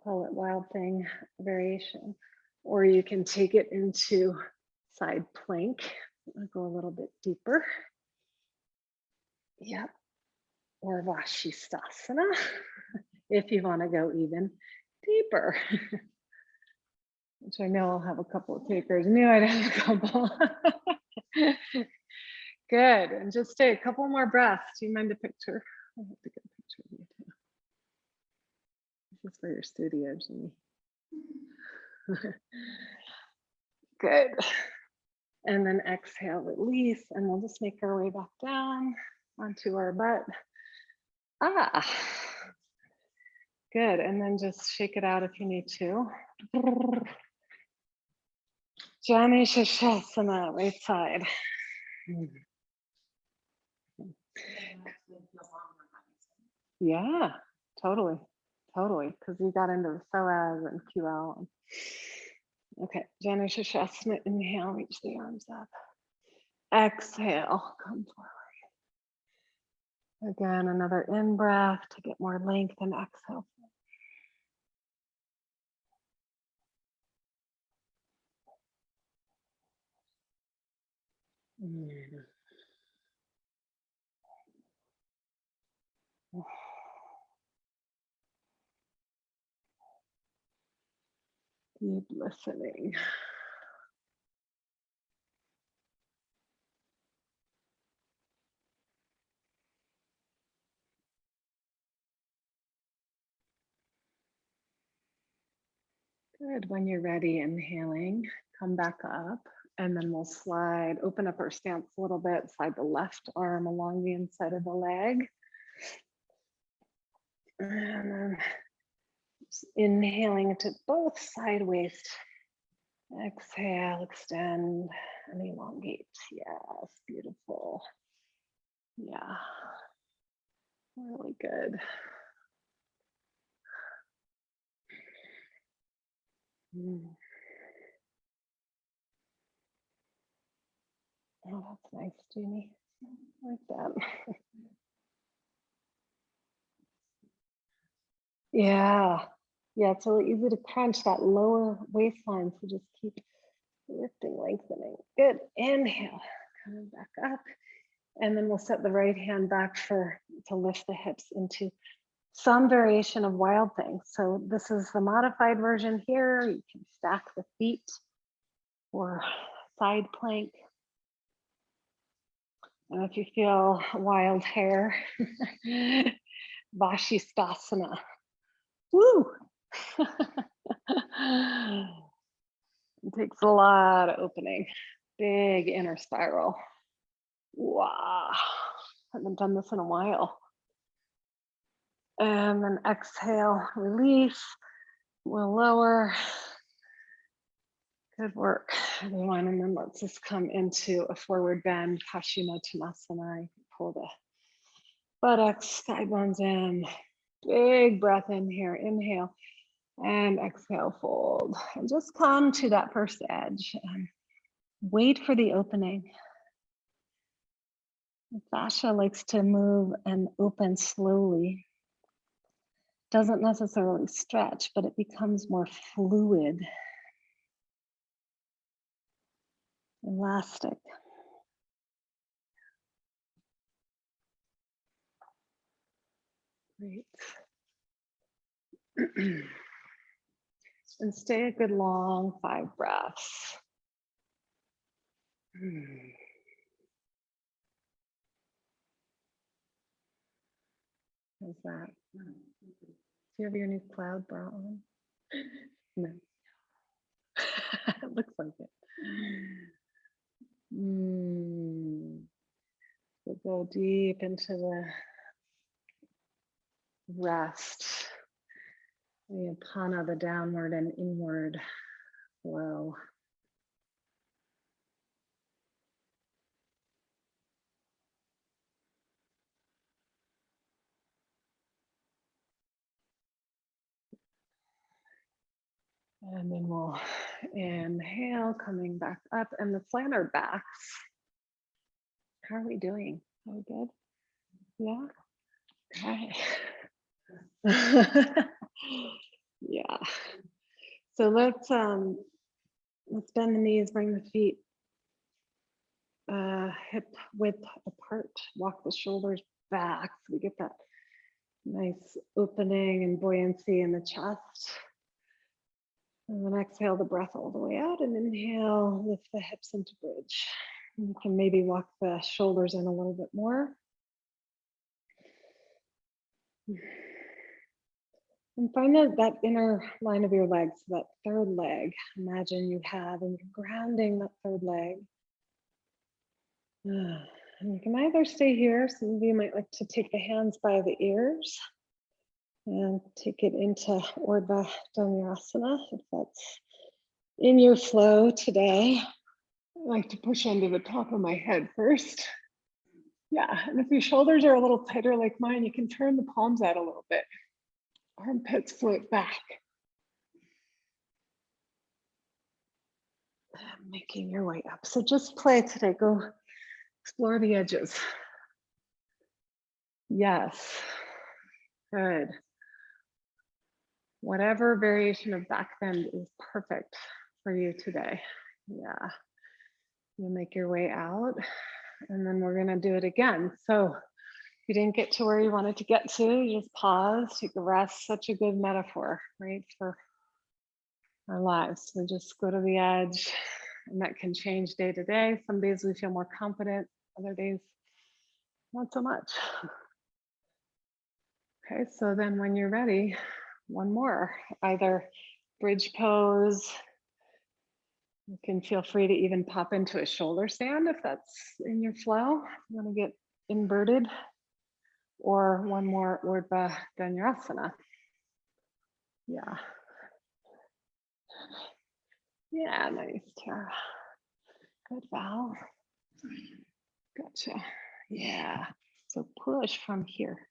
call it wild thing variation, or you can take it into side plank. I'll go a little bit deeper. Yep. Or Vashisthasana, if you want to go even deeper. Which I know I'll have a couple of takers. Knew I'd have a couple. Good. And just stay a couple more breaths. Do you mind a picture? I have to get a picture of you too. This is for your studio, Jimmy. Good. And then exhale, release, and we'll just make our way back down onto our butt. Good. And then just shake it out if you need to. Janu Shirshasana, right side. Yeah, totally. Because you got into the psoas and QL. Okay, Janu Shirshasana, inhale, reach the arms up. Exhale, come forward. Again, another in breath to get more length, and exhale. Deep listening. Good. When you're ready, inhaling, come back up, and then we'll slide, open up our stance a little bit, slide the left arm along the inside of the leg. And then inhaling to both side waist. Exhale, extend and elongate. Yes, beautiful. Yeah, really good. Oh, that's nice, Jeannie. I like that. Yeah. Yeah, it's really easy to crunch that lower waistline. So just keep lifting, lengthening. Good. Inhale. Coming back up. And then we'll set the right hand back to lift the hips into some variation of wild thing. So this is the modified version here. You can stack the feet or side plank. And if you feel wild hair, Vashisthasana. Woo! It takes a lot of opening. Big inner spiral. Wow. Haven't done this in a while. And then exhale, release. We'll lower. Good work, everyone. And then let's just come into a forward bend, Paschimottanasana. Pull the buttocks, thigh bones in. Big breath in here. Inhale and exhale, fold. And just come to that first edge and wait for the opening. The fascia likes to move and open slowly. Doesn't necessarily stretch, but it becomes more fluid, elastic. Great. And stay a good long 5 breaths. How's that? Do you have your new cloud bra on? No. It looks like it. So go deep into the rest. The apana, the downward and inward flow. And then we'll inhale, coming back up, and let's lay on our backs. How are we doing? Are we good? Yeah. Okay. Yeah. So let's bend the knees, bring the feet hip width apart. Walk the shoulders back so we get that nice opening and buoyancy in the chest. And then exhale the breath all the way out, and inhale, lift the hips into bridge. And you can maybe walk the shoulders in a little bit more. And find that inner line of your legs, that third leg. Imagine you have, and you're grounding that third leg. And you can either stay here. Some of you might like to take the hands by the ears and take it into Urdhva Dhanurasana if that's in your flow today. I like to push under the top of my head first. Yeah, and if your shoulders are a little tighter like mine, you can turn the palms out a little bit. Armpits float back. And making your way up. So just play today. Go explore the edges. Yes. Good. Whatever variation of back bend is perfect for you today. Yeah. You'll make your way out, and then we're going to do it again. So if you didn't get to where you wanted to get to, you just pause, take a rest. Such a good metaphor, right, for our lives. We just go to the edge, and that can change day to day. Some days we feel more confident, other days not so much. Okay, so then when you're ready, one more, either bridge pose. You can feel free to even pop into a shoulder stand if that's in your flow. You want to get inverted, or one more Urdhva Dhanurasana. Yeah. Yeah, nice, Tara. Good, Val. Gotcha. Yeah. So push from here.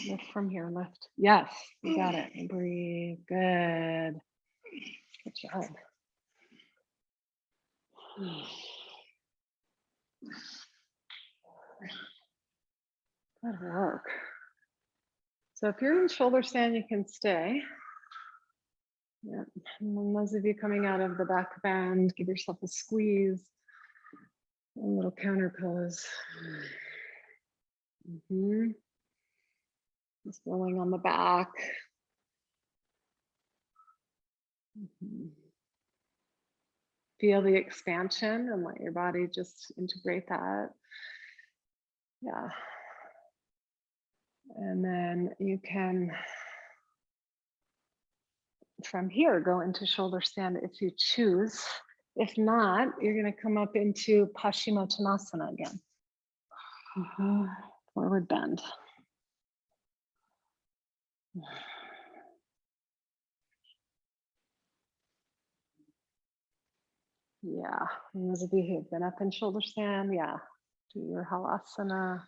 Lift from here, lift. Yes, you got it. And breathe. Good. Good job. Good work. So if you're in shoulder stand, you can stay. Yeah. And then those of you coming out of the back bend, give yourself a squeeze. A little counter pose. Just rolling on the back. Feel the expansion and let your body just integrate that. Yeah. And then you can, from here, go into shoulder stand if you choose. If not, you're going to come up into Paschimottanasana again. Forward bend. Yeah, and those of you who've been up in shoulder stand, yeah, do your halasana.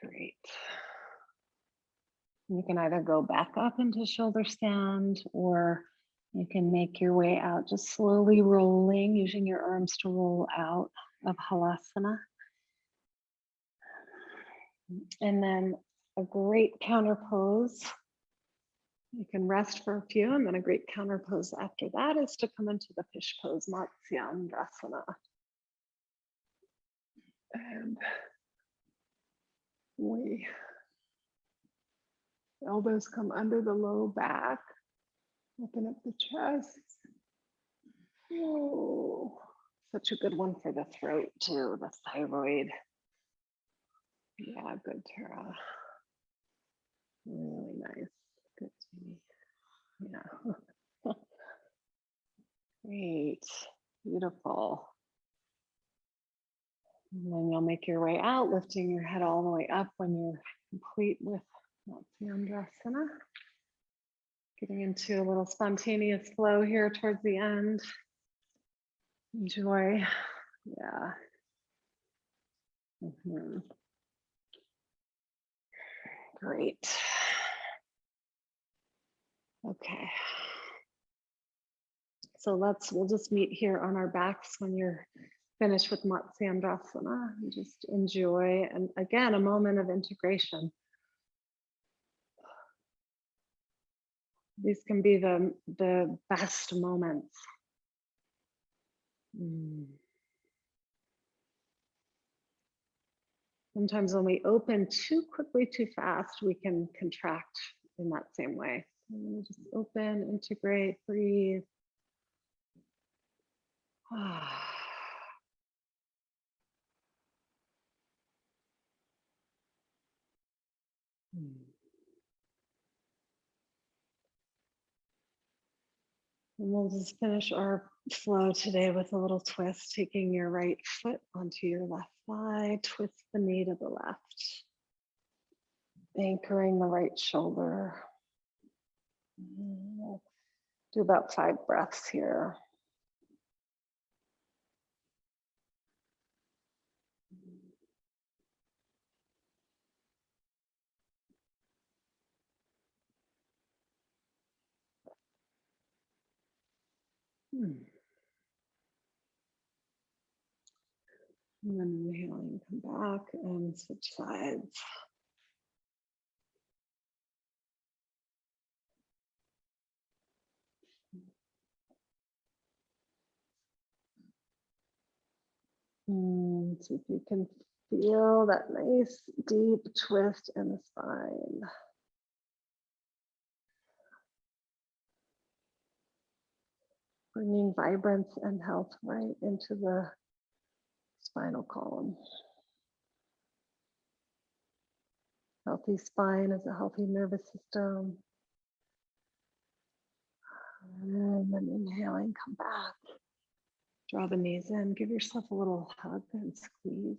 Great. You can either go back up into shoulder stand or you can make your way out, just slowly rolling, using your arms to roll out of halasana. And then a great counter pose. You can rest for a few, and then a great counter pose after that is to come into the fish pose, Matsyendrasana. And we elbows come under the low back, open up the chest. Oh, such a good one for the throat too, the thyroid. Yeah, good, Tara. Really nice. Good, Jamie. Yeah. Great. Beautiful. And then you'll make your way out, lifting your head all the way up when you're complete with Matsyendrasana. Getting into a little spontaneous flow here towards the end. Enjoy. Yeah. Great. Okay. So we'll just meet here on our backs when you're finished with Matsyendrasana and just enjoy. And again, a moment of integration. These can be the best moments. Sometimes when we open too quickly, too fast, we can contract in that same way. Just open, integrate, breathe. And we'll just finish our flow today with a little twist, taking your right foot onto your left thigh, twist the knee to the left, anchoring the right shoulder. We'll do about 5 breaths here. And then inhaling, come back and switch sides. And see if you can feel that nice deep twist in the spine. Bringing vibrance and health right into the spinal column. Healthy spine is a healthy nervous system. And then inhaling, come back. Draw the knees in, give yourself a little hug and squeeze.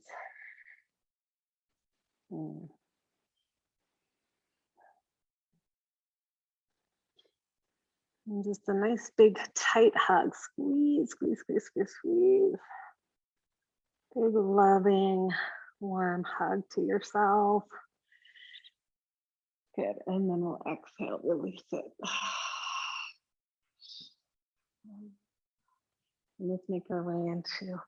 And just a nice big tight hug. Squeeze, squeeze, squeeze, squeeze, squeeze. Big loving, warm hug to yourself. Good, and then we'll exhale, release it. And let's make our way into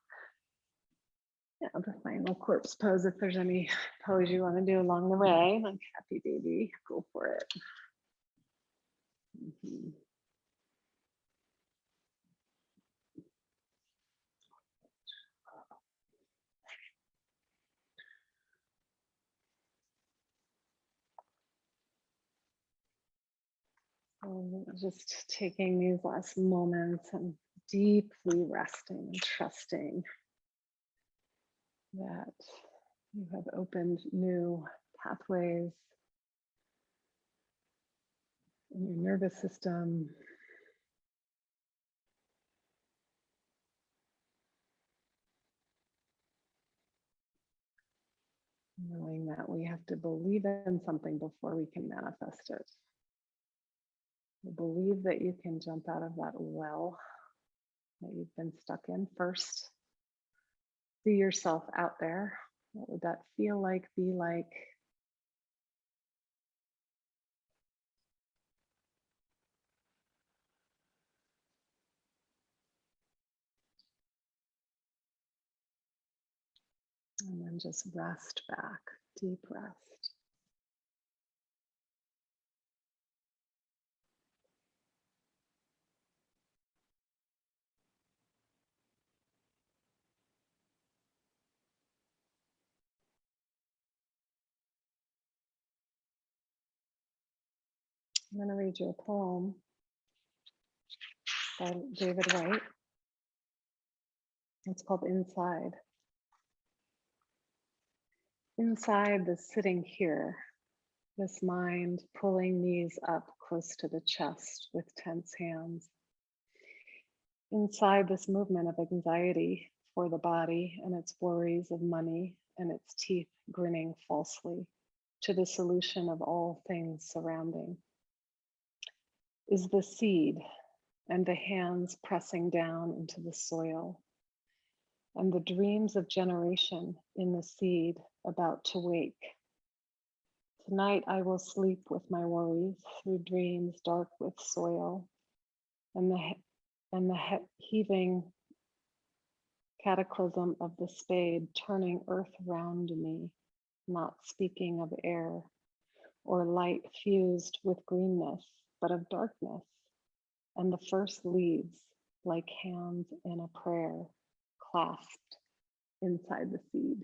the final corpse pose. If there's any pose you want to do along the way, like happy baby, go for it. Mhm. So just taking these last moments and deeply resting and trusting that you have opened new pathways in your nervous system, knowing that we have to believe in something before we can manifest it. Believe that you can jump out of that well that you've been stuck in first. See yourself out there. What would that feel like, be like? And then just rest back, deep rest. I'm going to read you a poem by David White. It's called Inside. Inside the sitting here, this mind pulling knees up close to the chest with tense hands. Inside this movement of anxiety for the body and its worries of money and its teeth grinning falsely to the solution of all things surrounding, is the seed and the hands pressing down into the soil and the dreams of generation in the seed about to wake. Tonight I will sleep with my worries through dreams dark with soil and the heaving cataclysm of the spade turning earth round me, not speaking of air or light fused with greenness, but of darkness, and the first leaves like hands in a prayer clasped inside the seed.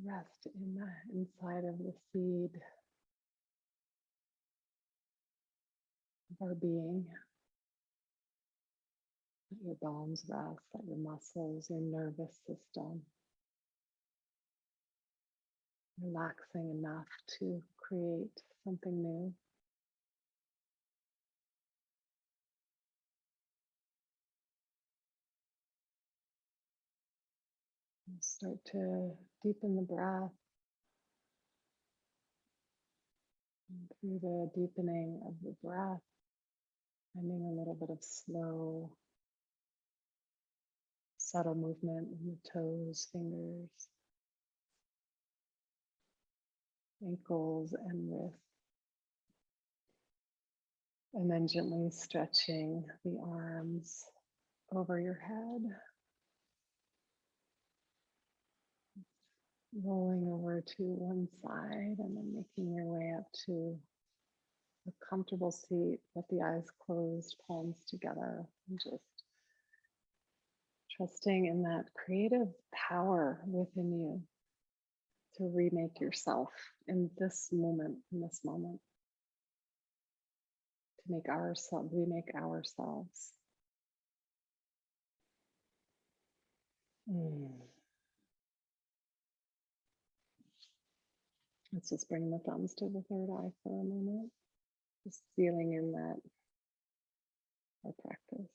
Rest in the inside of the seed of our being. Let your bones rest, let your muscles, your nervous system relaxing enough to create something new. Start to deepen the breath. And through the deepening of the breath, finding a little bit of slow, subtle movement in the toes, fingers, ankles, and wrists. And then gently stretching the arms over your head, rolling over to one side, and then making your way up to a comfortable seat with the eyes closed, palms together, and just trusting in that creative power within you to remake yourself in this moment, to make ourselves, remake ourselves. Let's just bring the thumbs to the third eye for a moment. Just feeling in that, our practice.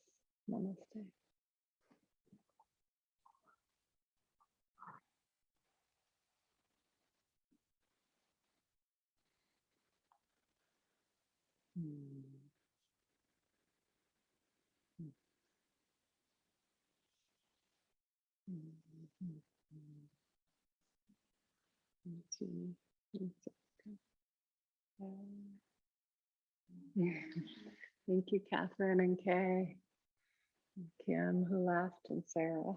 Namaste. Thank you, Catherine and Kay, and Kim, who left, and Sarah.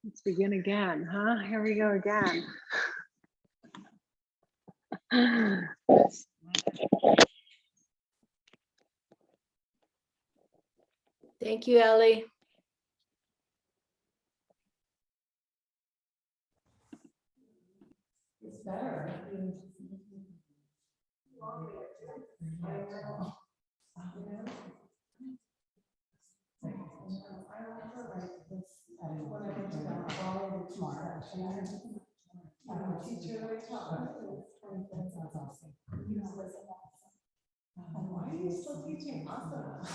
Let's begin again, huh? Here we go again. Thank you, Ellie. It's better. Why are you still teaching asana?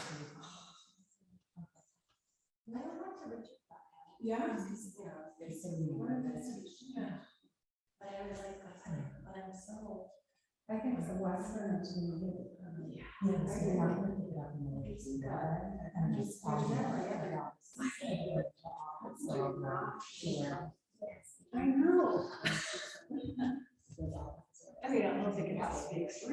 I don't have to reach that. Yeah. But I was like, but I'm so. I think it's the Western intermediate. Yeah. Yes, I want to pick it up in the weeks. And just. I know. I mean, I don't think it has space.